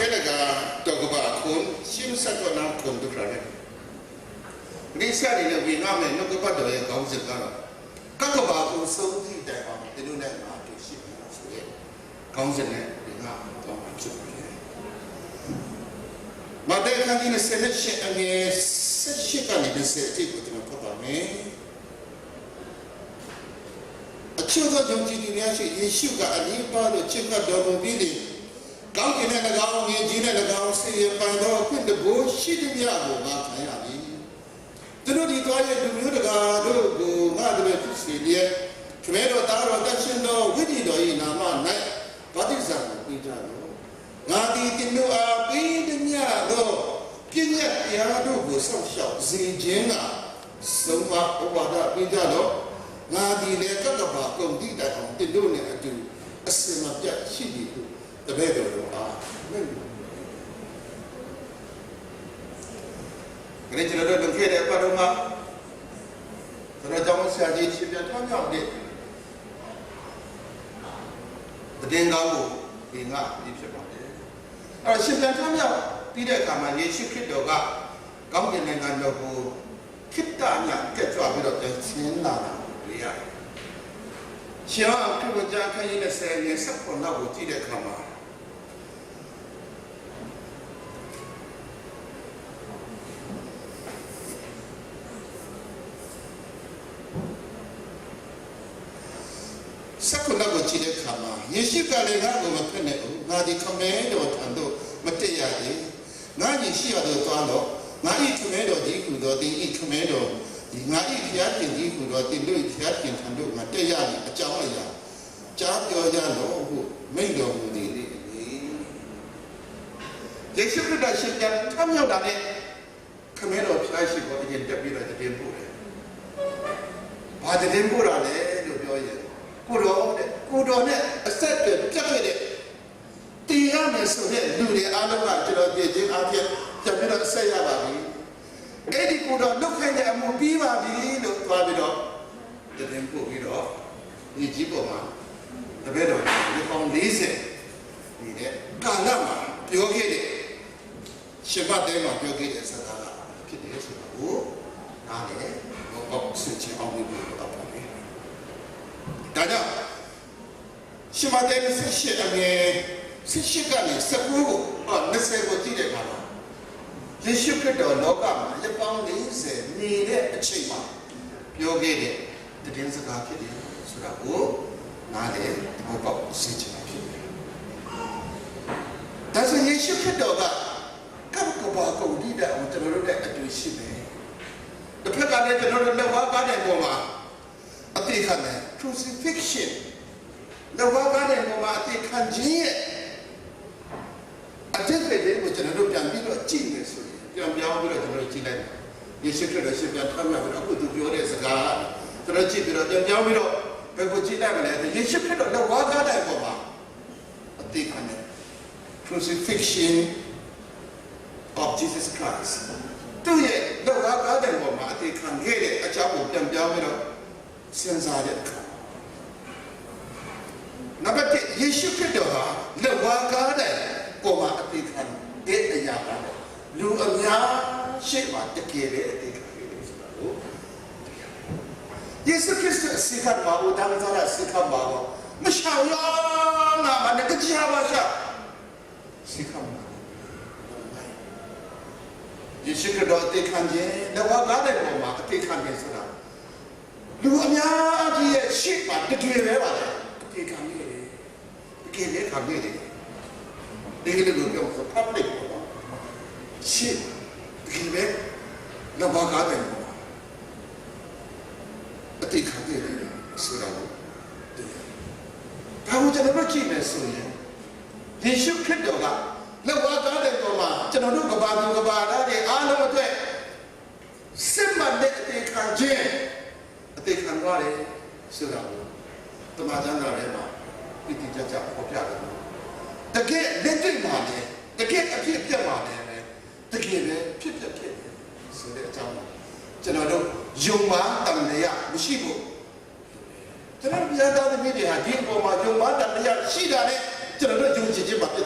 Pedaga Dogaba Kun, Sim Sakona Kun to Planet. Lisa in a Viname, no go to a thousand dollar. Kakaba who so deep that they do not know to ship us. Council but they can in a selection and a section in the city with the Papa. A children don't do the sugar and you buy the chicken double building. Come in and around me, Gina and around, say, and find out when the bullshit in Yabo, not Miami. The Nodi Toya do the Gado, Mother to Syria, Tomato Taro, Dachino, Winnie, in Ama night, but is that Pijano? Nadi Tinu, Pin Yado, Kinya Yado, some shop, Zijina, Soma, Obada, Pijano, Nadi Lekaba, come did that on the Dunia to a sim of that she the better Great don't get a Padoma. The Rajaman Saji, she can come out there. The Dengamu being up, if you want it. Or she can come out. Peter Kama, she kid doga, Gambin and Gandogo, Kitania, get to a bit of the Sienna. She are people Jaka in a say, yes, for now, Tida Kama. Sakulago Chile Kama, Yeshika Legago Mapeneco, Nadi Commando Tando, Matea, Nadi Shia do Tano, Nadi Commando Diku, the Commando, Nadi Yakin Diku, the Louis Yakin Tando, Matea, Jawaya, Jabio Yano, who made of the they should have said that Tamil Dane, Commando of Sashi, what he did at the Temple. By the Temple, good on it, accepted, it. The honest do the other to the Jamila say about me. Eddie could not look at them, Mubiva, look for it off. The temple it off. The Jiboma, the better, the foundation. Kalama, you get it. Sheba Dema, you get it. Sadala, Kiddes, who? Nane, no switching on with upon me. Dada, she might have said shit again. Sishikani, Sabu, or Messabo Tidekama. The sugar door, no gum, the pound is needed a chima. You get it. The Denzaka Kiddy, Surabu, Nade, about Sitch. That's a sugar dog. Come Kabako did that with the road at the ship. The Pekka did not know what Goma. A Tikane, crucifixion. The Wagane Goma, they can't see it. I think they did with another Jambino genius. Jambino to Chile. You should have shipped a ton of a good to as a guy. The Chipiro, Jambino, Pepuchina, you should have the Wagane Goma. A Tikane. Crucifixion of Jesus Christ. 2 years, the Wagane Goma, they can't get it. A chap of Jambino. Since I did come. Number 10, you should do the Wagade, Goma, Atikan, get the Yama. You and Ya, Shema, the Kiri, yes, the Christian Sikama, Damazara Sikama, Mishawala, and the Kajawasha. Sikama. You should do the Kanje, the Wagade Goma, Atikan Yesura. You are not sheep, but the Kiri. They come here. They come here. They will go for public. Sheep. Give it. No Bagada. But they come here. So how would the Virginia soon? They should kill the guy. No Bagada Goma. Janaka Bagada, they are no way. Simba, they can't jail. They can run it. So the Madonna Rema, it is a popular. The gate, they did money. The gate appeared the money. The gate, keep the kid. So they tell me. General Juma, Tamaya, Mushibu. General Yada media, Dingo, Juma, Tamaya, she done it. General Junji, but the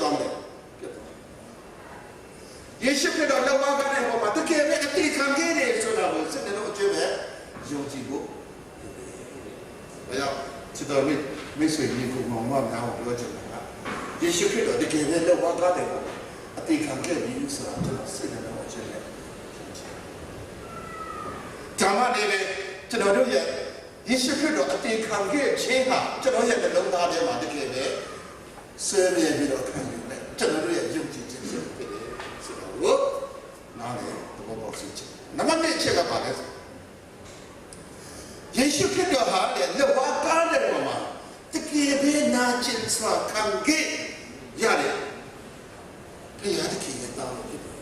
ယေရှုခရစ်တော်လက်ဝါးကားတဲ့ပေါ်မှာတကယ်ပဲအတိခံခဲ့တယ်ဆိုတာကိုစိတ်နှလုံးအကျွမ်းပဲယုံကြည်ဖို့ဘာကြောင့်ချစ်တော်မိတ်ဆွေကြီးကိုမောင်မများကိုပြောချင်တာကယေရှုခရစ်တော်တကယ်ပဲလက်ဝါးကားတဲ့ပေါ်အတိခံခဲ့ပြီဆိုတာကျွန်တော်စိတ်နှလုံးအကျွမ်းပဲဒါမှလည်းကျွန်တော်တို့ရဲ့ယေရှုခရစ်တော်အတိခံခဲ့ခြင်းဟာကျွန်တော်ရဲ့နှလုံးသားထဲမှာတကယ်ပဲဆွဲမြဲပြီးတော့ခံယူတယ်ကျွန်တော်တို့ရဲ့ယုံကြည်ခြင်းဖြစ်တယ်ဆိုတော့နားလေသဘောပေါက်စေချင်နံပါတ်1ချက်ကပါလဲယေရှုခရစ်တော်ဟာလက်ဝါးကားတဲ့ပေါ်မှာတကယ်ပဲနာကျင်စွာခံခဲ့ရတယ်ဘုရားတခင်ရဲ့တောင်းလို့ဖြစ်တယ်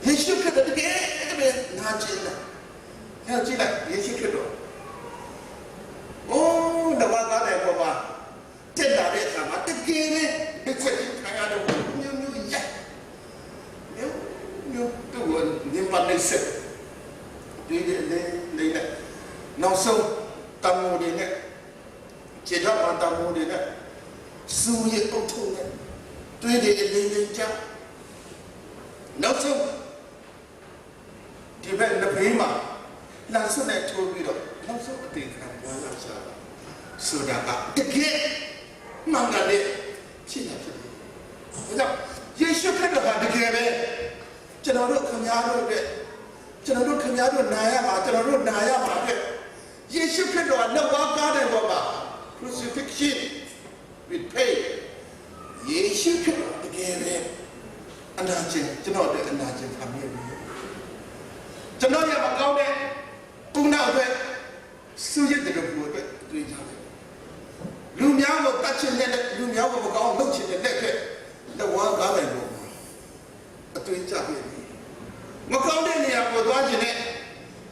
ယေရှုခရစ်တော်တကယ်ပဲနာကျင်တယ်ဟဲ့ကြည့်လိုက်ယေရှုခရစ်တော်လက်ဝါးကားတဲ့ပေါ်မှာတက်လာတဲ့အခါမှာတကယ်ပဲဒီခွက်ခံရတော့မျိုးရိုက်မျိုးတော့ညမနေစက်ဒီလေနောက်ဆုံးတမူတွေနဲ့ခြေထောက်မှာတမူတွေနဲ့စူရအုပ်ထုံးနဲ့တွေးတယ်အလေးချနောက်ဆုံးဒီဘက်လက်ဘေးမှာလမ်းစွနဲ့ထိုးပြီးတော့နောက်ဆုံးအသေးခံပွားလာစားဆိုတာကတကယ်မှန်တယ်ဖြစ်နေဖြစ်တယ်။ဒါကြောင့်ယေရှုခရစ်တော်ကတကယ်ပဲကျွန်တော်တို့ခင်ဗျားတို့အတွက်ကျွန်တော်တို့ခင်ဗျားတို့နာရမှာကျွန်တော်တို့နာရမှာအတွက်ယေရှုခရစ်တော်ကလက်ဝါးကားတဲ့ဘောမှာ crucifixion with pain ယေရှုခရစ်တော်တကယ်ပဲအနာကျင်ကျွန်တော်တို့အနာကျင်ခံရပြီကျွန်တော်ရမကောင်းတဲ့ကုနာအတွက်စူရတဲ့ဘုရားအတွက်တွေ့ကြတယ်လူများကိုတတ်ချင်တဲ့လူများကိုမကောင်းလုပ်ချင်တဲ့လက်ခဲ့လက်ဝါးကားတယ်လို့အတွေ့အကြုံပဲမကောင်းတဲ့နေရာကိုသွားချင်တဲ့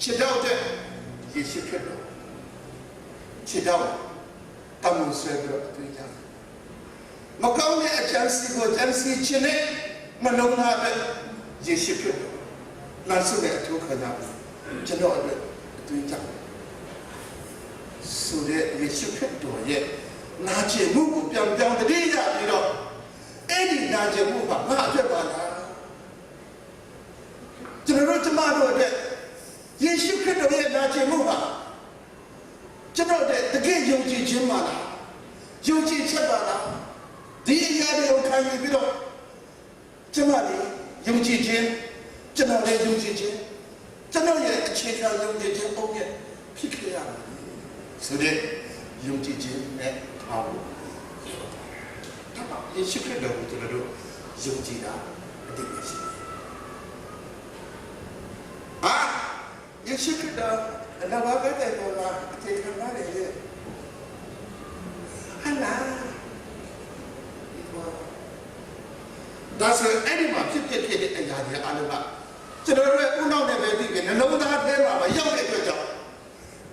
ခြေထောက်တဲ့ယေရှုခရစ်တော်ခြေထောက်တမန်ဆွဲပြီးအတွေ့အကြုံမကောင်းတဲ့အချမ်းစီကိုချမ်းစီခြင်းနဲ့မလုံးသားတဲ့ယေရှုခရစ်တော်လမ်းဆုနဲ့အထူးခံရကျွန်တော်အတွက်အတွေ့အကြုံဆိုတဲ့ယေရှုခရစ်တော်ရဲ့နာကျင်မှုကိုပြောင်းတည်ရပြီးတော့အဲ့ဒီနာကျင်မှုကငါအတွက်ပါလားကျွန်တော်တို့ကျမတို့အတွက်ယေရှုခရစ်တော်ရဲ့နာကျင်မှုကကျွန်တော်တဲ့တကယ်ယုံကြည်ခြင်းပါလားယုံကြည်ချက်ပါလားဒီအရာတွေကိုခံယူပြီးတော့ကျွန်မလည်းယုံကြည်ခြင်းကျွန်တော်လည်းယုံကြည်ခြင်းကျွန်တော်ရဲ့အခြေခံယုံကြည်ခြင်းပုံရဲ့ဖြစ်ခဲ့ရမယ်ဆိုတဲ့ယုံကြည်ခြင်းနဲ့ထားဖို့ဒါပါယေရှုခရစ်တော်ကိုကျွန်တော်တို့ယုံကြည်တာအတိတ်ပဲရှိတယ်ယေရှုခရစ်တော်လက်ဝါးကားတဲ့ပေါ်မှာအခြေခံရတယ်လေဟလာဒါဆိုအဲ့ဒီမှာဖြစ်တဲ့အရာတွေအားလုံးကကျွန်တော်တို့ဥနောက်နဲ့ပဲသိပြီနှလုံးသားထဲမှာမရောက်တဲ့အတွက်ကြောင့်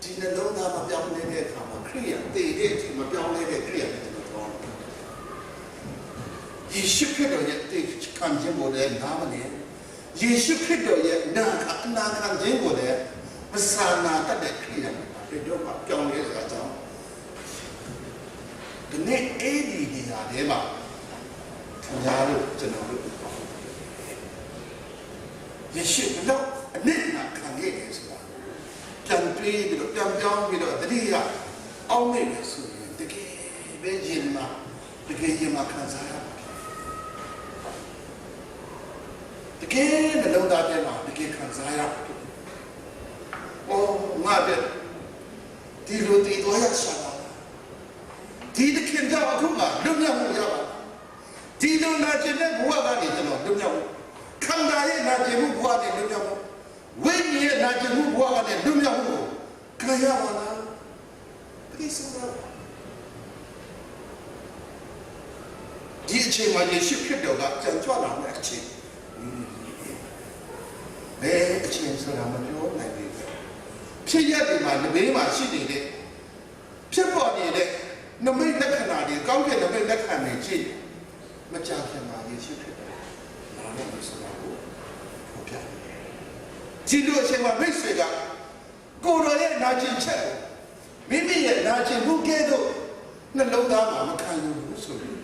ဒီနှလုံးသားမပြောင်းလဲတဲ့အခါမှာခရိယာတည်တဲ့အချိန်မပြောင်းလဲတဲ့ခရိယာနဲ့ကျွန်တော်ပြောတယ်ယေရှုခရစ်တော်ရဲ့တည်ခံခြင်းကိုလည်းနားမလည်ယေရှုခရစ်တော်ရဲ့နာခံခြင်းကိုလည်းမဆာနာတတ်တဲ့ခရိယာတွေတော့ပြောင်းလဲတဲ့အကြောင်းဒီနေ့အဲ့ဒီနေရာထဲမှာခင်ဗျားတို့ကျွန်တော်တို့ယေရှုတော့အနစ်နာခံရတဲ့ဆိုတာပြန်တွေးပြီးတော့ပြန်ပြောင်းပြီးတော့တတိယအောင်းနေတယ်ဆိုရင်တကယ်ပဲရင်မှာတကယ်ရင်မှာခံစားရတကယ်နှလုံးသားထဲမှာတကယ်ခံစားရငါတဲ့ဒီလိုတည်တော်ရရှာတာဒီတခင်ကြောင့်အခုမှလွတ်မြောက်မှုရပါဒီလိုနာကျင်တဲ့ဘဝကနေကျွန်တော်လွတ်မြောက်မှုခန္ဓာရဲ့နာကျင်မှုဘဝနဲ့လွတ်မြောက်မှုဝိညာဉ်ရဲ့နာကျင်မှုဘဝကနေလွတ်မြောက်မှုခံရပါလားဒီစကားဒီအချိန်မှာယေရှုခရစ်တော်ကကြံကြွလာတဲ့အချိန်ဘယ်အချိန်ဆိုတာမပြောနိုင်ဘူးဖြစ်ရတဲ့မှာဒီဘေးမှာရှိနေတဲ့ဖြစ်ပေါ်နေတဲ့နမိတ်လက္ခဏာတွေကောင်းတဲ့နမိတ်လက္ခဏာတွေကြည့်မကြခင်မှာယေရှုခရစ်တော်လာတဲ့ဆိုတာကိုဖော်ပြတယ်ဒီလိုအချိန်မှာမိတ်ဆွေကကိုယ်တော်ရဲ့နာကျင်ချက်မိမိရဲ့နာကျင်မှုကဲ့သို့နှလုံးသားမှာမခံယူဘူးဆိုပြီး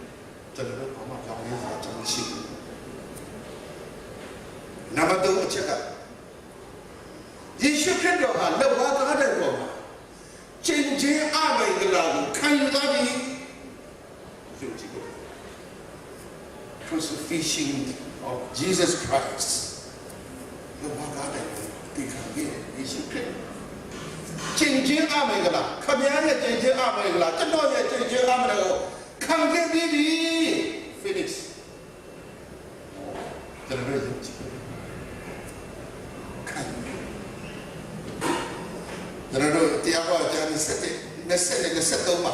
ကျွန်တော်တို့ဘာမှကြောင်းရင်းစားကျွန်တော်ရှိဘူးနံပါတ်3အချက်ကယေရှုခရစ်တော်ဟာလက်ဝါးကားတဲ့ပေါ်မှာချင်းချင်းအမိန်ကလာကိုခံယူသွားပြီးယုံကြည်ဖို့ crucifixion of Jesus Christ လက်ဝါးကားတဲ့ဒီခံရယေရှုခရစ်ချင်းချင်းအမိန်ကလာခမည်းရဲ့ချင်းချင်းအမိန်ကလာကျွန်တော်ရဲ့ချင်းချင်းအမိန်ကိုခံခဲ့ပြီးပြီ Phoenix ကျွန်တော်တို့ယုံကြည်ကျွန်တော်တို့တရားပေါ်ကျမ်း23မှာ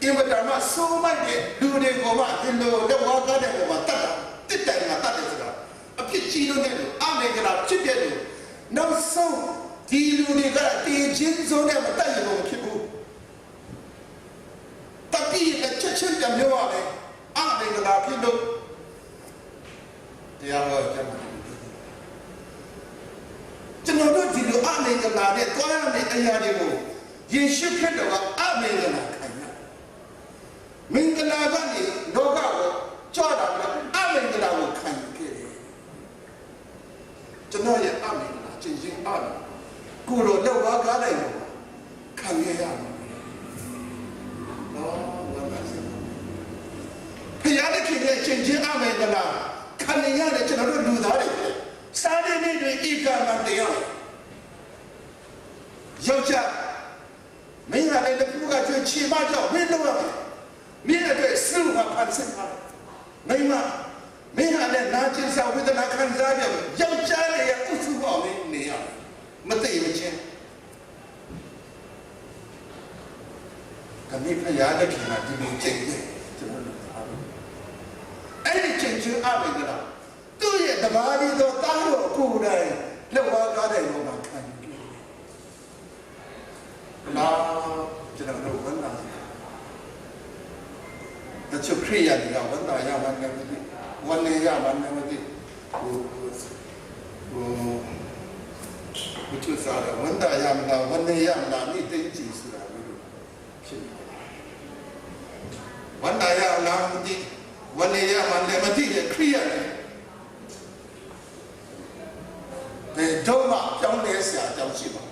အင်မတန်မှဆိုးမိုက်တဲ့လူတွေကိုမှဒီလိုလက်ဝါးကားတဲ့ပေါ်မှာတတ်တာတစ်တိုင်မှာတတ်တယ်ဆိုတာအဖြစ်ကြီးလို့နဲ့လို့အမေကလာဖြစ်တယ်လို့နောက်ဆုံးဒီလူတွေကတည်ခြင်းစုံနဲ့မတတ်ရလို့ဖြစ်ဘူးတတိယချက်ချင်းကြမျိုးရမယ်အမေကလာဖြစ်လို့တရားပေါ်ကျမ်းကျွန်တော်တို့ဒီလိုအမေကလာနဲ့တွားရမယ့်အရာတွေကိုယေရှုခရစ်တော်ကအမေကလာခံရမင်္ဂလာကနေလောကကိုကြွတာကအမေကလာကိုခံခဲ့တယ်ကျွန်တော်ရဲ့အမေကလာကျင့်ခြင်းအားကိုလိုလောက်ပါကားလိုက်လို့ခံရရမယ်နော်ဘာသာစကားဖျားတဲ့ခင်ရဲ့ကျင့်ခြင်းအမေကလာခံရတဲ့ကျွန်တော်တို့လူသားတွေစားတဲ့နေ့တွေဧကမတရားယောက်ျားမင်းကလည်းလက်ကူကကျွေးချီမကြောက်မင်းတော့မင်းအတွက်စုဟာဖန်ဆင်းထားမိမမင်းကလည်းနာကျင်စာဝေဒနာခံစားရယောက်ျားရဲ့ဥစုပေါ်မင်းနေရမသိမချင်းခမည်းဖျားတဲ့ခင်ကဒီလိုကျင့်တယ်ကျွန်တော်တို့အဲ့ဒီကျင့်ခြင်းအမေကလားသူ့ရဲ့တဘာဒီတော့တားလို့ကိုယ်တိုင်လက်ဝါးကားတဲ့ဘောမှာခံယူတယ်။နာကျွန်တော်တို့ဝန်တာတချို့ခရိယာတွေကဝန်တာရမှန်းလည်းမသိဝန်နေရမှန်းလည်းမသိဘုသူစားတယ်ဝန်တာရမှန်းဝန်နေရမှန်းนี่သိကြည့်ဆိုတာလို့ဖြစ်နေတယ်။ဝန်တာရလားမသိဝန်နေရမှန်းလည်းမသိတဲ့ခရိယာတွေတော့မှကြောင်းနေဆရာကြောင်းရှိမှာ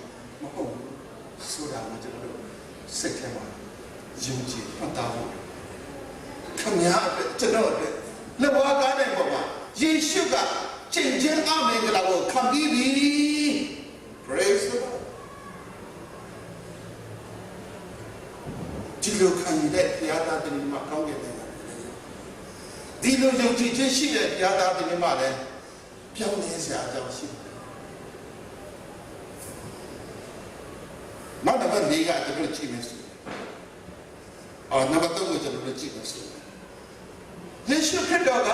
မဟုတ်ဘူးဆိုတာကိုကျွန်တော်တို့စိတ်ထဲမှာယုံကြည်မှတ်သားဖို့ခင်ဗျားအတွက်ကျွန်တော်အတွက်လက်ဝါးကားတဲ့ပုံမှာယေရှုကကျင့်ခြင်းအမေကလာကိုခံပြီးပြီ praise the Lord ဒီလိုခံရတဲ့ဘုရားသားတင်မှာကောင်းတဲ့တယ်ဒီလိုယုံကြည်ခြင်းရှိတဲ့ဘုရားသားတင်မှာလည်းပြောင်းနေဆရာကြောင်းရှိတယ်နောက်တစ်ပတ်၄ကကျွန်တော်ကြည့်မယ်ဆိုနံပါတ်3ကိုကျွန်တော်ကြည့်မယ်ဆိုယေရှုခရစ်တော်က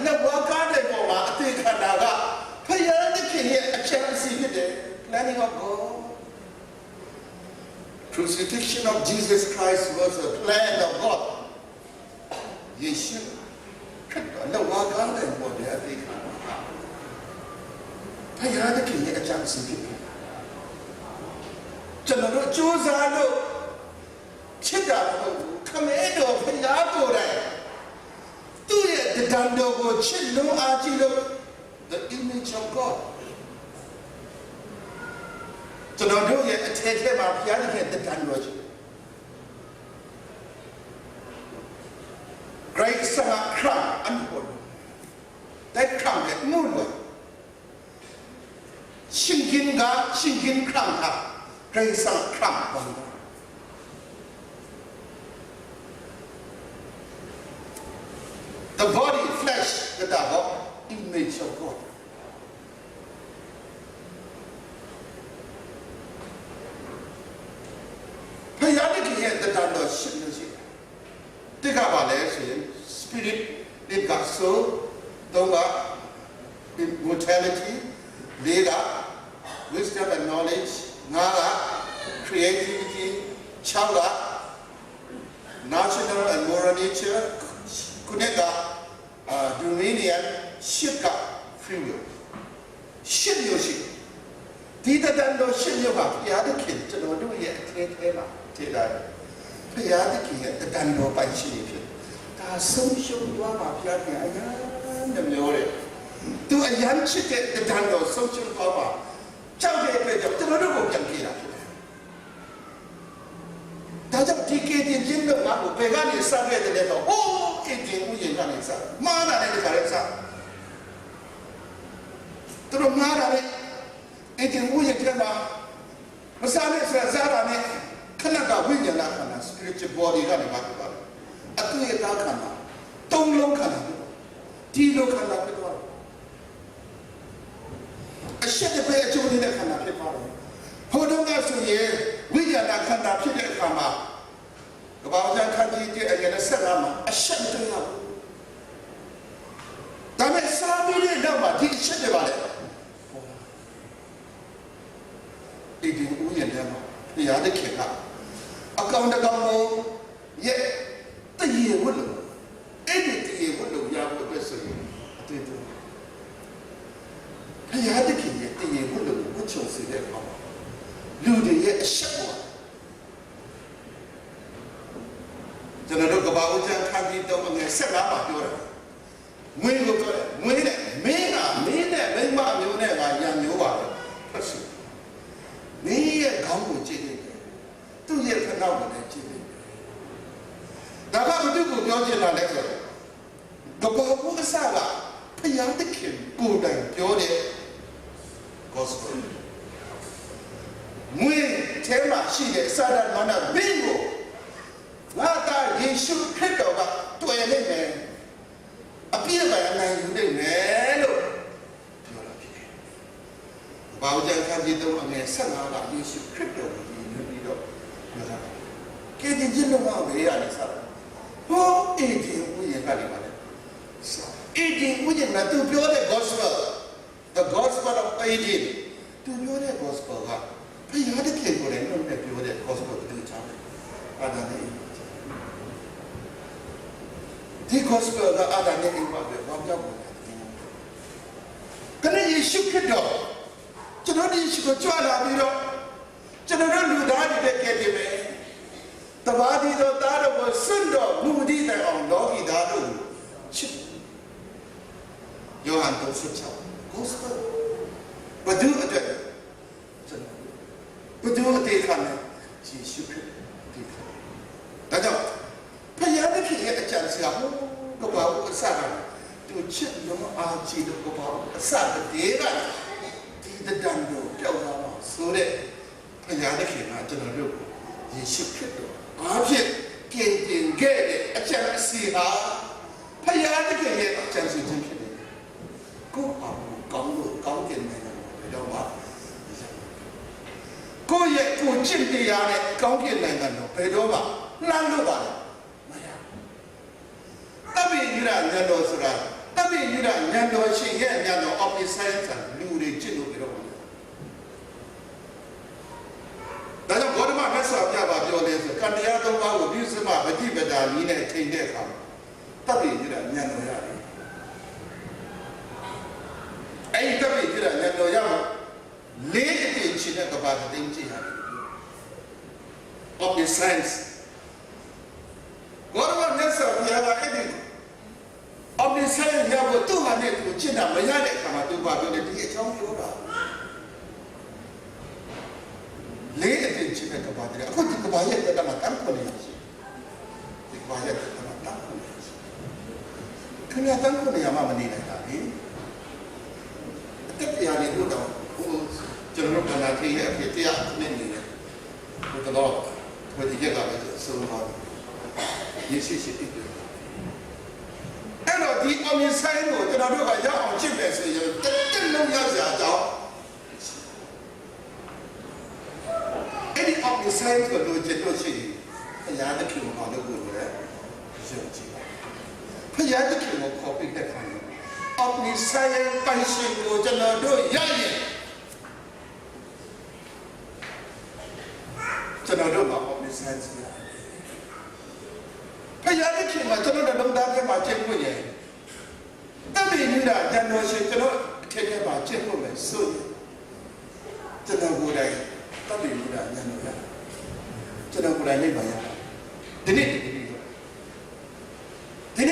လက်ဝါးကားတဲ့ပေါ်မှာအသေးခံတာကဖယားသခင်ရဲ့အချမ်းအစီဖြစ်တယ် planning of God crucifixion of Jesus Christ was a plan of God ယေရှုခရစ်တော်လက်ဝါးကားတဲ့ပေါ်မှာအသေးခံတာဖယားသခင်ရဲ့အချမ်းအစီဖြစ်တယ်ကျွန်တော်တို့ကြိုးစားလို့ချစ်တာမဟုတ်ဘူးခမဲတော်ဖျားကိုယ်တိုင်သူ့ရဲ့တန်တော်ကိုချစ်လို့အားကြီးလို့ the image of God ကျွန်တော်တို့ရဲ့အထက်ထဲမှာဖျားတဲ့တန်တော်ကြီး great summer crown အန်ပေါ် that crown ကမူလို့ရှင်ကင် crown ကGrace and Crown. The body, flesh, the image of God. Payadiki the Dando Shinashi. Take up our lesson, spirit, it got soul, Donga, immortality, Veda, wisdom and knowledge. Nara, creativity, Chaula, national and moral nature, Kunega, Dominion, Shika, free will. Ship Yoshi. Dida Dando Ship Yoga, Yada Kid, to do yet, Tela, Tela, Payadiki, the Dando by Ship. ဆုံးရှုံးသွားမှာဖျားခင်အရာနဲ့မျိုးတယ်သူအရန်ချစ်တဲ့တန်တော်ဆုံးရှုံးသွားမှာကြောက်တဲ့အတွက်ကြောင့်ကျွန်တော်တို့ကိုပြန်ပြေးတာဖြစ်တယ်ဒါကြောင့်ဒီကေတင်ချင်းတို့ငါ့ကိုဘယ်ကနေစခဲ့တယ်လဲတော့ဟိုးကေတင်ဦးရင်ကနေစမားတာနဲ့တခါလဲစသူတို့မားတာနဲ့ကေတင်ဦးရင်ကမှမစားနဲ့ဆရာစားတာနဲ့ခဏကဝိညာဏခန္ဓာ spiritual body ကနေမှာဖြစ်ပါတယ်အတူရတာခန္ဓာသုံးလုံးခန္ဓာဒီလိုခန္ဓာဖြစ်သွားတယ်အရှက်တစ်ဖက်အကျိုးနေတဲ့ခန္ဓာဖြစ်သွားတယ်ဟိုတုန်းကဆိုရင်ဝိညာဏခန္ဓာဖြစ်တဲ့အခါမှာကဘာဝဇန်ခန္ဓာကြီးအရင်ဆက်လာမှာအရှက်မတွေ့ရဘူးဒါပေမဲ့စားပြီးတဲ့နောက်မှာဒီအရှက်တွေပါလေဒီဥယျာဉ်ထဲမှာတရားတဲ့ခေတ်ကအကောင်တကောင်ရဲ့တရေဝတ်လို့အဲ့ဒီတရေဝတ်လို့ရဖို့ပဲဆိုရင်အတွေ့အကြုံတရားတဲ့ခေတ်ရဲ့တရေဝတ်လို့ဝတ်ချုံစေတဲ့အခါမှာလူတွေရဲ့အရှက်ပေါ်ကျွန်တော်တို့ကဘာဦးချမ်းခန်းကြီးတော့ငယ်ဆက်လာပါပြောတယ်ငွေကိုပြောတယ်ငွေနဲ့မင်းကမင်းနဲ့မိမမျိုးနဲ့ကရံမျိုးပါပဲဟုတ်စီမင်းရဲ့ခေါင်းကိုကြည့်နေတယ်သူ့ရဲ့ခဏကိုလည်းကြည့်နေတယ်ဒါကဘာလို့ကိုပြောချင်တာလဲဆိုတော့ကဘာဦးအစကဖယားတခင်ကိုယ်တိုင်ပြောတဲ့ gospel ငွေထဲမှာရှိတဲ့စာရမဏဘင်းကိုငါသာယေရှုခရစ်တော်ကတွေ့နေမယ်အပြည့်အစုံနိုင်ယူနေမယ်လို့ပြောတာဖြစ်တယ်။ဘာလို့ကြံခန်းကြီးတော့အငယ်ဆက်လာတာယေရှုခရစ်တော်ကိုယူပြီးတော့ပြောတာ။ကဲဒီကျင့်လို့မဟုတ်လေရတယ်ဆက်။ဟောအေဒီဝိညာဉ်ကနေပါလေ။အေဒီဝိညာဉ်ကသူပြောတဲ့ gospel the gospel of Aiden သူပြောတဲ့ gospel ကဘယ်ရတဲ့ခေကိုလည်းလုံးနဲ့ပြောတဲ့ gospel ကိုသူချားတယ်။အဲ့ဒါနဲ့ဒီ gospel ကအာဒါနဲ့အိမ်မှာပဲဘာကြောင့်လဲ။ကနေယေရှုခရစ်တော်ကျွန်တော်ဒီယေရှုကိုကြွလာပြီးတော့ကျွန်တော်တို့လူသားတွေပဲကဲတယ်ပဲ။တပါးဒီတော့သားတော်ကိုစွန့်တော်လူဒီတိုင်အောင်လောကီသားတို့ချစ်ယောဟန်3:6 gospel ဘဒုအတွက်ဘဒုအတေခံနဲ့ယေရှုခရစ်ဒီဒါကြောင့်ဖယားသခင်ရဲ့အကြံစကားကဘာကိုအစကသူချစ်လို့အားကြည့်လို့ကဘာအစကတည်းကဒီတန်တို့ပြောက်လာတော့ဆိုတဲ့ဖယားသခင်ကကျွန်တော်တို့ယေရှုခရစ်တော်အားဖြင့်ကင်တင်ခဲ့တဲ့အကြံအစီဟာဖယားသခင်ရဲ့အကြံစီခြင်းဖြစ်တယ်ကိုယ့်အမှုကောင်းလို့ကောင်းတင်နိုင်တယ်တော့ပါကိုယ့်ရဲ့ကိုချစ်တရားနဲ့ကောင်းကင်နိုင်ငံတော်ဘယ်တော့မှလှမ်းလို့ပါလဲမရတပိညရညတော်ဆိုတာတပိညရညတော်ရှင်ရဲ့ညတော် omniscience လူတွေချစ်လို့ဘယ်တော့မှဒါကြောင့်ဘောဓမမြတ်စွာဘုရားပြောတယ်ဆိုကံတရားသုံးပါးကိုပြုစမဗတိပဒါနည်းနဲ့ချိန်တဲ့အခါတပိညရညတော်ရတယ်အဲ့ဒီတပိညရညတော်ရမှာလေးအတင်ချင်တဲ့ကဘာသိမ်းကြည့်ရတယ် omniscience ဘောဓမမြတ်စွာဘုရားကအဲ့ဒီ omniscience ရဖို့သူ့ဟာနဲ့သူချစ်တာမရတဲ့အခါမှာသူပါပြောတယ်ဒီအကြောင်းပြောတာလေးအတင်ချင်တဲ့ကဘာတဲ့အခုဒီကဘာရဲ့တက်တာတန်းခွနေရှိဒီကဘာရဲ့တက်တာတန်းခွနေရှိခင်ဗျာတန်းခွနေရမှမနေနိုင်တာလေအတက်ပြာနေလို့တော့ကျွန်တော်တို့ကလာခေရဲ့အဖြစ်တရားနဲ့နေတယ်ဘုရားဘုရားကြီးကလည်းဆုံးသွားတယ်ယေရှုရှိတယ်အဲ့တော့ဒီ omniscience ကိုကျွန်တော်တို့ကရအောင်ချစ်တယ်ဆိုရင်တက်လုံးရစရာအကြောင်းအဲ့ဒီ omniscience ကိုလိုချင်လို့ရှိရင်ဘုရားသခင်ကိုလည်းကိုယ်လည်းယုံကြည်ဘုရားသခင်ကိုခေါ်ပြီးတဲ့ခါမှာ omniscience ပိုင်ရှင်ကိုကျွန်တော်တို့ရရင်ကျွန်တော်တို့က omniscience ဖယားသခင်ကကျွန်တော်တို့လုံသားထဲမှာကျင့်ဖို့ရတယ်တပိညရညတော်ရှင်ကျွန်တော်အထက်ထဲမှာကျင့်ဖို့မယ်ဆိုရင်ကျွန်တော်ကိုယ်တိုင်တပိညရညတော်ရကျွန်တော်ကိုယ်တိုင်လိုက်ပါရဒီနေ့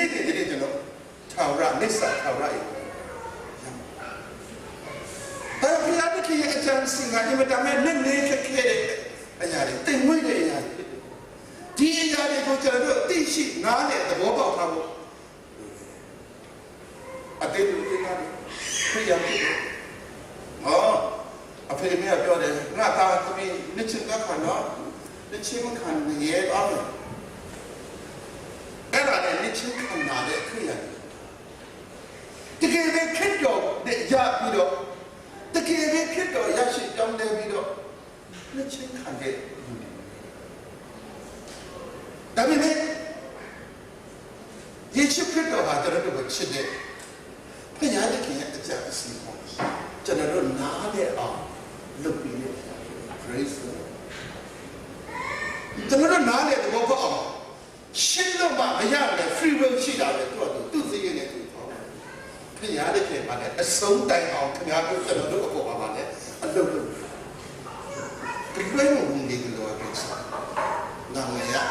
ဒါမဲ့နဲ့နေခဲ့တဲ့အရာတွေတင်မွေးတဲ့အရာတွေဒီအရာတွေကိုကျွန်တော်တို့သိရှိနားနဲ့သဘောပေါက်ထားဖို့အတေလူတွေကခရီးရောက်တယ်အဖေကပြောတယ်ငါသားသမီးနှစ်ချင်းကခါတော့နှစ်ချင်းခံရဲတော့အဲ့ဒါနဲ့နှစ်ချင်းခံလာတဲ့ခရီးရောက်တကယ်ပဲခက်တော့ရပြီးတော့တကယ်ပဲခက်တော့ရရှိတောင်းတယ်ပြီးတော့နှစ်ချင်းခံတဲ့ဒါပေမဲ့ယေရှုခရစ်တော်ဟာကျွန်တော်တို့ကိုချစ်တဲ့ဖခင်ရဲ့အကြံအစီအမံကျွန်တော်တို့နားတဲ့အောင်လုပ်ပြီးရ praise the Lord ကျွန်တော်တို့နားတဲ့ဘောပေါက်အောင်ရှင်းလို့မှမရတဲ့ free will ရှိတာပဲသူ့စိတ်ရည်နဲ့သူပေါ့ဖခင်ရဲ့ခင်ပါတဲ့အဆုံးတိုင်အောင်ခင်ဗျားတို့ကျွန်တော်တို့အပေါ်ပါပါလေအလုပ်လုပ်ဒီလိုမျိုးဝင်နေကြတော့ကိစ္စနာမည်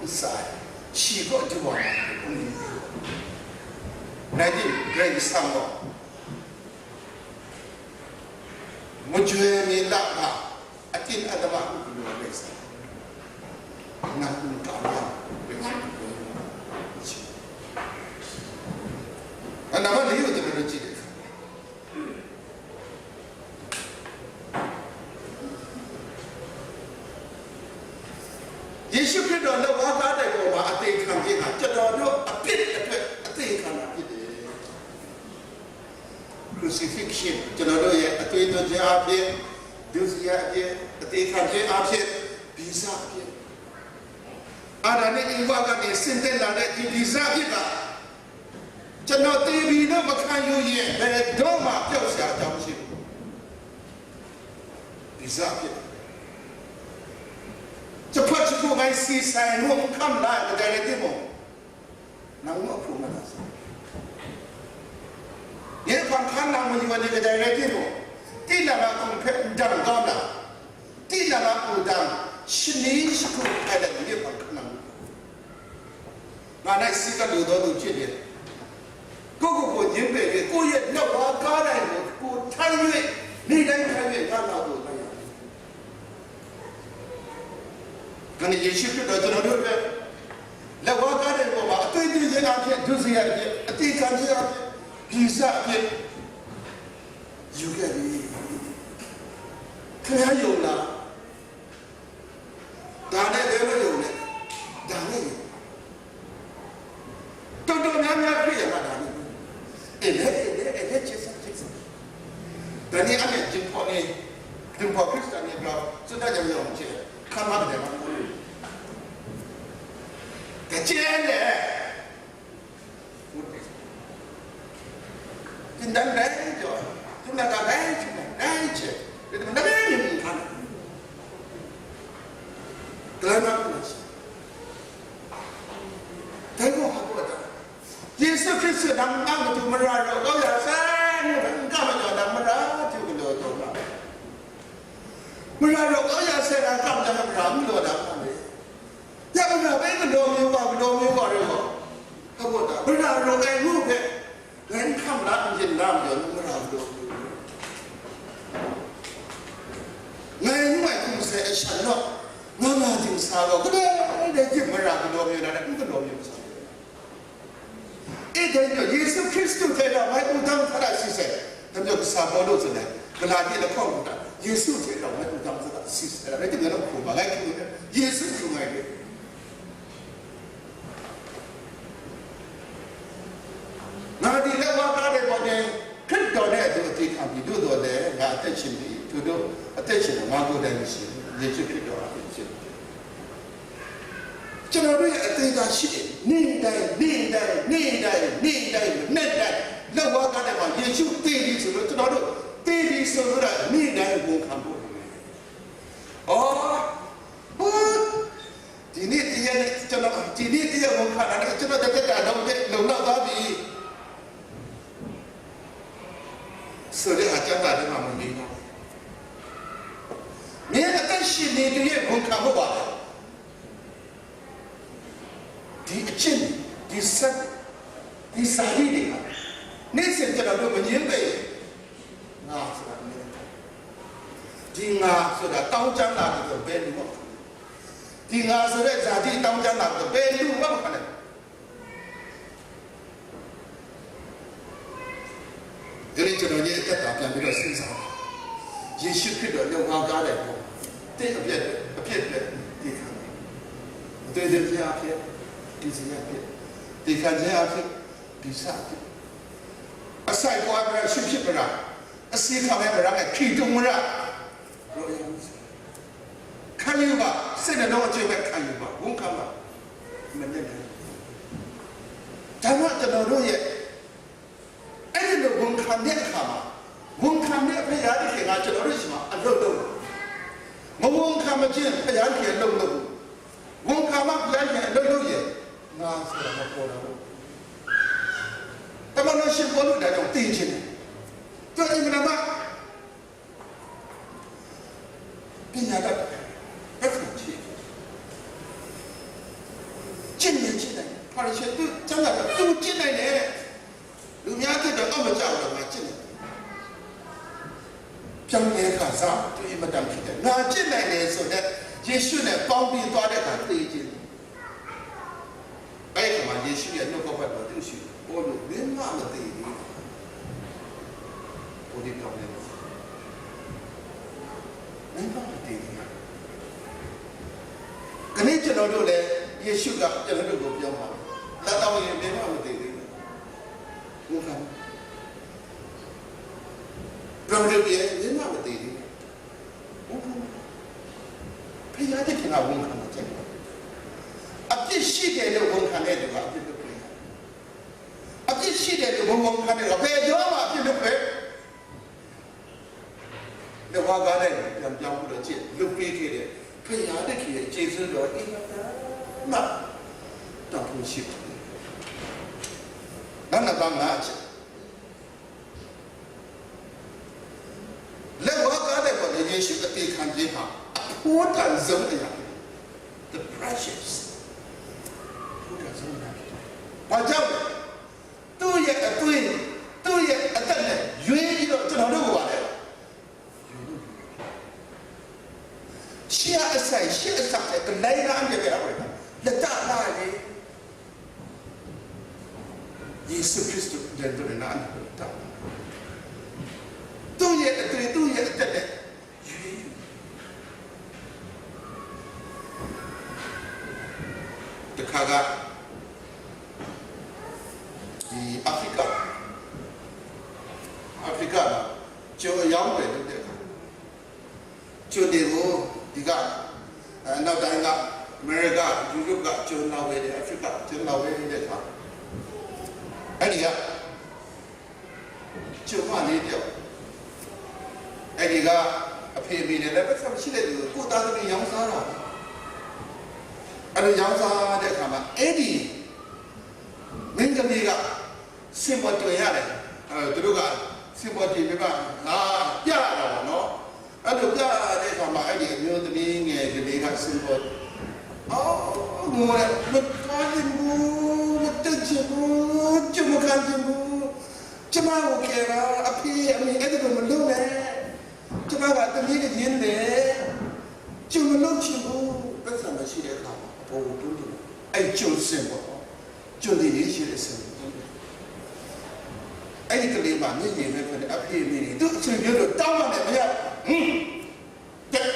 Inside, she got to one. Nadi, great summer. Mujue mi lapa, atin adama ku dua besa. Nak kala, anda mana lihat tu benda ciri. Yesus Kristus dah wajah dari bawah hati kami nak cedera apit hati kami itu crucifixion cedera ya hati itu je apit dosa je hati kami apit bisa apit ada ni ibarat kami senten ada di bisa kita cedera TV nak makan yuye doma jauh siapa jauh sih bisa apit cepat cukup main sisa yang mau kam lah dari timu, namun apa mana sih? Yang pangkat nama jiwa di dari timu, tidak nak kumpulan dalam gambar, tidak nak udang, seni cukup ada dia pangkat nama. Mana sih kalau dua jadi, kau jembe, kau ye nak wakar ni, kau tanya ni dah tanya kalau tu. Kerana Yesus itu dah jenuh dulu. Lepas kali itu, apa itu je nak dia, dosa dia, atikan dia, bisa dia, juga dia. Kaya yona, dah ada dia yona, dah ni. Tentu namanya dia mana ni? Ele cesar. Dan ni ane jumpa Kristen ni berapa? Sudah jam yang macam. Kamu ada mana? Kecil le, tindak lain je, tindak lain je, itu mana yang bukan? Kelana pulas. Tengok apa ada. Yesus Kristus dalam nama tu merah, kau ya sen, engkau menjadi merah tu kalau tu lah. Merah kau ya sen, engkau menjadi merah tu dalam nama. Ya benar, baik doa rela. Apa dah? Benar doa itu ke? Lain kamera jenam je, benar doa. Lain macam saya esok, mana jin sahaja, kena ada je benar doa ni, ada itu doa ni. Itu Yesus Kristus tidak mahu utang pada sisa. Tapi kalau sahaja tu sudah, kalau dia nak kau utang, Yesus tidak mahu utang pada sisa. Ada itu orang kubah lagi tu, Yesus cuma dia. Nanti lewat ada pada kerja dia tu ketika hidup tu ada nggak attention itu attention mahu dari sini Yesus Kristus attention. Jangan dia attention sih ni dah lewat ada pada Yesus tadi sudah ni dah bukan bu. Ini dia bukan ada cuma ada lalu tapi Sudah ajar tak ada nama ni. Ni ada sini dia bukan kamu bawa. Di cin, di sari dia. Ni senjata tu menyimpai. Nah, sekarang ni. ဒီငါဆိုတာတောင်းကျမ်းလာတယ်ဘယ်လိုဒီငါဆိုတဲ့ဇာတိတောင်းကျမ်းလာတယ်ဘယ်လိုမှမခနဲ့ဒီနေ့ကျွန်တော်ရဲ့အသက်တာပြန်ပြီးတော့စဉ်းစားယေရှုခရစ်တော်ရောက်သွားတဲ့ပုံတဲ့အပြည့်ဒီခံတယ်ဒီတရားဖြစ်ဒီစရာဖြစ်ဒီခံကြရဖြစ်ဒီစားဖြစ်အဆိုင်ပေါ်မှာရှိဖြစ်ပါလားအစီခါမဲ့ပါလားခိတုံမရခံယူပါစိတ်နဲ့တော့အကျိုးပဲခံယူပါဝန်ခံပါမနဲ့တယ်ဒါမှကျွန်တော်တို့ရဲ့အဲ့ဒီလိုဝန်ခံတဲ့အခါမှာဝန်ခံတဲ့ဖရာတဲ့ခင်ကကျွန်တော်တို့ရှိမှာအလုပ်လုပ်မဝန်ခံမချင်းဖရာခင်အလုပ်လုပ်ဝန်ခံမှဖရာခင်အလုပ်လုပ်ရဲ့ငါဆိုတာမပေါ်တော့တမန်တော်ရှင်ပေါ်လို့ဒါကြောင့်တင်ချင်တယ်သူအိမ်မှာပညာတတ်ဘယ်လိုချစ်ကျင့်နေချစ်တယ်ဘာလို့ချစ်သူကျမ်းစာကသူကျင့်နိုင်တယ်လူများကျင့်တော့အမကြောက်တော့ငါကျင့်တယ်ပြောင်းလဲခါစားသူအမတန်ဖြစ်တယ်ငါကျင့်နိုင်တယ်ဆိုတော့ယေရှုနဲ့ပေါင်းပြီးသွားတဲ့အခါသိခြင်းအဲ့ဒီမှာယေရှုရဲ့နှုတ်ကပတ်တော်သူရှိဘောလို့ဘယ်မှမသိဘူးဘုရားပြောင်းလဲဘယ်မှမသိဘူးခဏကျွန်တော်တို့လည်းယေရှုကကျွန်တော်တို့ကိုပြောပါလာတော်ရင်ဘယ်မှမသိဘူးဘုရားပြောင်းလဲဘယ်မှမသိဘူးဘုရားဖခင်တဲ့ခင်ကဝန်ခံတယ်အပြစ်ရှိတယ်လို့ဝန်ခံတဲ့လူကအပြစ်လုပ်တယ်အပြစ်ရှိတယ်လို့ဝန်ခံတဲ့လူဘယ်တော့မှအပြစ်လုပ်ပဲလောကကားတဲ့ပြန်ပြောင်းပြီးတော့ကြည့်လုပ်ပေးခဲ့တယ်ဖခင်တဲ့ခင်ရဲ့ကျေးဇူးတော်အင်းမတော်ဖို့ရှိတယ်နာနာပါငါချက်လောကကားတဲ့ပေါ်ယေရှုအသေးခံခြင်းဟာဘုရားဆုံးတယ် the preciousဘာကြောင့်သူ့ရဲ့အသွေးသူ့ရဲ့အသက်နဲ့ရွေးပြီးတော့ကျွန်တော်တို့ကပါလေရှေ့အဆိုင်ရှေ့အဆိုင်တဲ့နိုင်ရမ်းပြခဲ့ရတယ်လက်တလာလေယေရှုခရစ်တော်တဲ့တော်နာတာသူ့ရဲ့အသွေးသူ့ရဲ့အသက်နဲ့ရွေးတခါကဒီအာဖရိကကျော်ရောက်တယ်တဲ့ကျော်တယ်ကိုဒီကနောက်တိုင်းကအမေရိကယူရိုပကကျော်နောက်ဝဲတယ်အာဖရိကကျော်နောက်ဝဲတဲ့ခါအဲ့ဒီကကျော်မလေးပြောအဲ့ဒီကအဖေမိနဲ့လည်းပတ်သက်ရှိတဲ့လူကိုသားသမီးရောင်းစားတာအဲ့ဒီရောင်းစားတဲ့အခါမှာအဲ့ဒီမင်းကလေးကစင်ပေါ်တွေ့ရတယ်သူတို့ကစင်ပေါ်တွေ့ပြီးပါပြရတာနော်အဲ့လိုပြတဲ့အခါမှာအဲ့ဒီအမျိုးသမီးငယ်ကလေးကစင်ပေါ်ငိုရမတော်ဘူးမတက်ချင်ဘူးကျမခံချင်ဘူးကျမကိုကဲတာအဖေအမေအဲ့ဒါမလုပ်နဲ့ကျမကတမီးကရင်းတယ်ကျမလုပ်ချင်ဘူးပတ်စံမရှိတဲ့အခါမှာဘိုးတူးတယ်အဲ့ကျုံစင်ပေါ်ကျုံလေးရှိတဲ့စင်အဲ့ဒီကလေးမှမျက်ရည်နဲ့ဖက်တဲ့အဖေမိနေသူအချိန်ပြောလို့တောင်းရတယ်မရတဲ့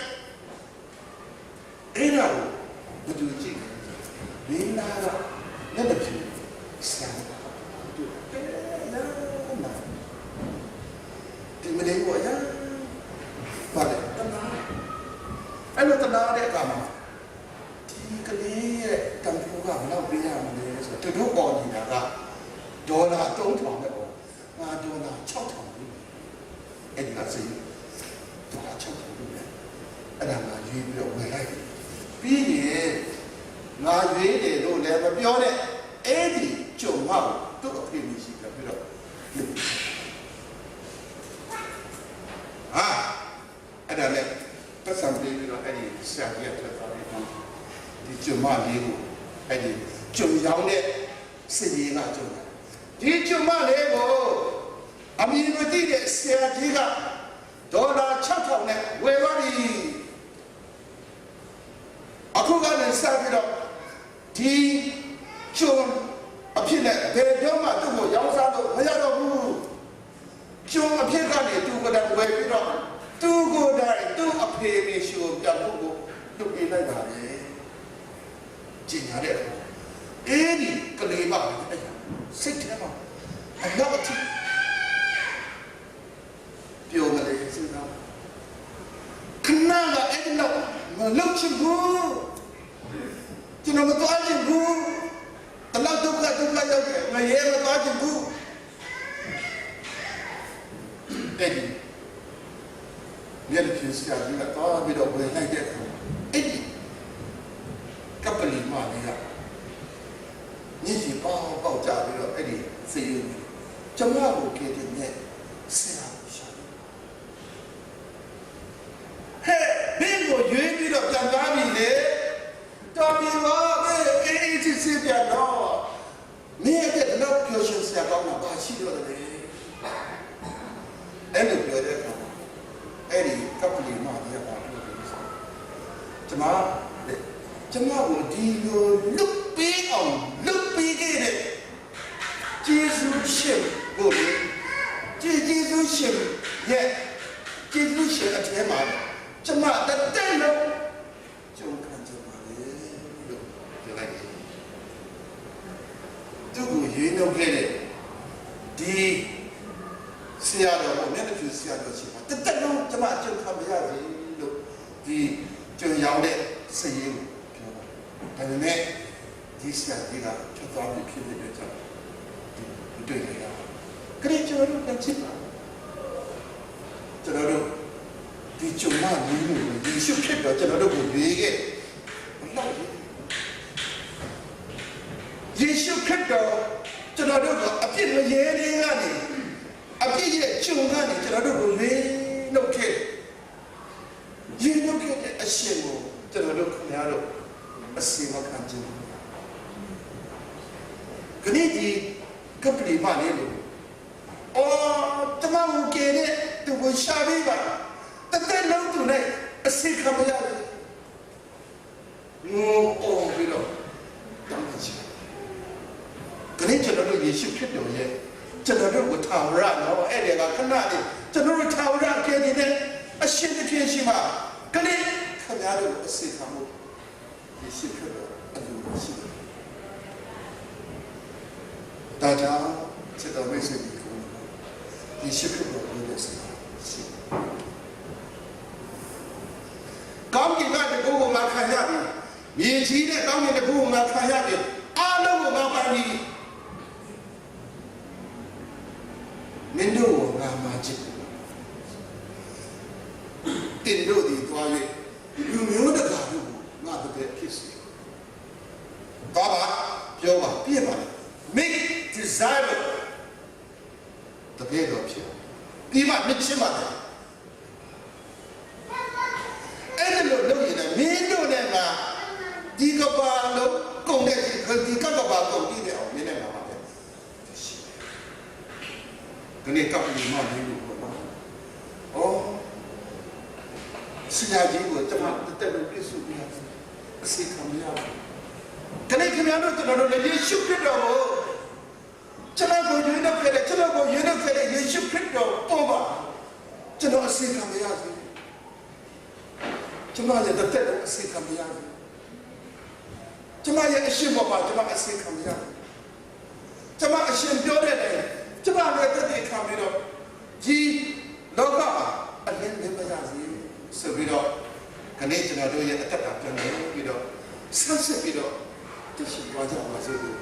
အဲ့ဒါဘယ်သူကြည့်မင်းနာကလည်းမဖြစ်စမ်းတူနာဒီမလေးကိုရပါတယ်တနာအဲ့လိုတနာတဲ့အခါမှာဒီကလေးရဲ့တန်ဖိုးကဘယ်လောက်ပေးရမလဲဆိုတော့တို့ပေါ်နေတာကဒေါ်လာ3000ပဲပေါ့ငါဒေါ်လာ6000ပဲအဲ့ဒီကစီဒေါ်လာ6000ပဲအဲ့ဒါငါရွေးပြီးတော့ဝယ်လိုက်ပြီးရင်ငါရွေးတယ်လို့လည်းမပြောနဲ့အဲ့ဒီကြုံမှာသူ့အဖေမရှိပြပြီးတော့အဲ့ဒါလည်းပတ်စံပေးပြီးတော့အဲ့ဒီဆရာကြီးထွက်သွားတယ်ဒီကျမလေးကိုအဲ့ဒီကျုံရောင်းတဲ့စစ်ရေးကကျုံတာဒီကျမလေးကိုအမည်မသိတဲ့ဆရာကြီးက $6,000နဲ့ဝယ်သွားပြီအခုကနေစပြီးတော့ဒီကျုံအဖြစ်နဲ့ဘယ်တော့မှသူ့ကိုရောင်းစားလို့မရတော့ဘူးကျုံအဖြစ်ကနေသူ့ကိုယ်တိုင်ဝယ်ပြီးတော့သူ့ကိုယ်တိုင်သူ့အဖေမေရှိကိုပြန်ဖို့ကိုလုပ်ပေးလိုက်ပါလေကျင်ရတဲ့အဲ့ဒီကလေးမစိတ်ထဲမှာအနောက်အထိပြောမလဲစဉ်းစားခဏကအဲ့ဒီတော့မလုပ်ချင်ဘူးကျွန်တော်မသွားချင်ဘူးတလောက်ဒုက္ခရောက်တယ်မရဲမသွားချင်ဘူးအဲ့ဒီမျက်ဖြူစရာကြီးကတော့ပြီးတော့ဝင်လိုက်တဲ့အဲ့ဒီကပလီမလေးကညစ်ကြီးပေါက်ကြပြီးတော့အဲ့ဒီစေယူကျွန်မကိုကြည့်တဲ့နဲ့ဆရာရှာဟဲ့ဘင်းကိုရွေးပြီးတော့ပြန်သွားပြီလေတော်ပြီတော့အေးစစ်စစ်ပြန်တော့မင်းရဲ့တော့ပြောရှင်ဆရာကောင်းတာပါရှိတော့တယ်အဲ့လိုပြောတဲ့အခါအဲ့ဒီကပလီမလေးကပါလို့ကျွန်မကိုဒီလိုလုတ်ပေးအောင်လုတ်ပေးခဲ့တဲ့ကျေးဇူးရှင်ကိုလေကျေးဇူးရှင်ရဲ့ကျေးဇူးရှင်အထဲမှာကျွန်မတက်လို့ကျုံခံကြပါလေလို့ပြောလိုက်တယ်သူ့ကိုရွေးနှုတ်ခဲ့တဲ့ဒီဆရာတော်ကိုမျက်နှာဖြူဆရာတော်ရှိမှာတက်လို့ကျွန်မကျုံခံပါရစေလို့ဒီကျုံရောက်တဲ့စည်ရင်ဒါပေမဲ့ဒီဆရာကြီးကချက်သွားပြီးဖြစ်နေတဲ့ကြောင့်ဒီတွေ့နေရခရီးကျွန်တော်တို့ပြန်ချစ်ပါကျွန်တော်တို့ဒီကျုံမလေးကိုဒီရှုဖြစ်တော့ကျွန်တော်တို့ကိုရေးခဲ့ဘလောက်ယေရှုခရစ်တော်ကျွန်တော်တို့ကအပြစ်မရဲလေးကနေအပြစ်ရဲ့ကျုံကနေကျွန်တော်တို့ကိုရေးနှုတ်ခဲ့ရေးနှုတ်ခဲ့တဲ့အရှင်ကိုကျွန်တော်တို့ခင်ဗျားတို့အစီမခံခြင်းခဏဒီကပလီမလေးလို့တမန်ကိုကဲတဲ့သူကိုရှာပေးပါတက်လုံးသူနဲ့အစီခံမရတယ်ပြီးတော့တောင်းချင်ခဏကျွန်တော်တို့ယေရှုခရစ်တော်ရဲ့ကျွန်တော်တို့ကိုထာဝရနော်အဲ့ဒီကခဏလေးကျွန်တော်တို့ထာဝရကဲနေတဲ့အရှင်သခင်ရှိမှခဏခင်ဗျားတို့အစီခံမှုယေရှုခရစ်တော်အလိုရှိတယ်ဒါကြောင့်စေတော်မိတ်ဆွေတွေကိုယေရှုခရစ်တော်ကိုလက်ဆက်ရှိကောင်းကင်ကတကူကိုမှခံရပြီမြေကြီးတဲ့ကောင်းကင်တကူကိုမှခံရပြီအားလုံးကိုမှပါပြီမင်းတို့ကိုငါမှချစ်တင်တို့ဒီသွား၍လူမျိုးတကာတို့ငါတကယ်ဖြစ်စေဘာပါပြောပါပြည့်ပါလေ make desire တကယ်တော့ဖြစ်ဒီမှာမြစ်ချင်ပါတယ်အဲ့ဒီလိုလုပ်ရင်မင်းတို့နဲ့ကဒီကဘာလို့ကုန်တဲ့ဒီကဘာကုန်ပြီးတယ်အောင်မင်းနဲ့မှာပါပဲဒီနေ့ကပ်ပြီးမှမင်းတို့ပေါ့ဆရာကြီးကိုကျွန်တော်တက်လို့ပြည့်စုံပြီးအစီခံရအောင်ဒီနေ့ခင်ဗျားတို့ကျွန်တော်တို့လည်းယေရှုခရစ်တော်ကိုကျွန်တော်ကိုယဉ်တဲ့ခဲ့တဲ့ကျွန်တော်ကိုယဉ်တဲ့ခဲ့တဲ့ယေရှုခရစ်တော်ပေါ်ပါကျွန်တော်အစီခံရစေကျွန်တော်ရဲ့တက်တဲ့အစီခံရစေကျွန်မရဲ့အရှင်ပေါ်မှာကျွန်မအစီခံရကျွန်မအရှင်ပြောတဲ့တယ်ကျွန်မလည်းတက်တဲ့ခံပြီးတော့ဒီလောကအလင်းလေးမရစေဆိုပြီးတော့ခဏကျွန်တော်တို့ရဲ့အတ္တပြန်နေပြီးတော့ဆက်ပြီးတော့တရှိသွားကြပါစေလို့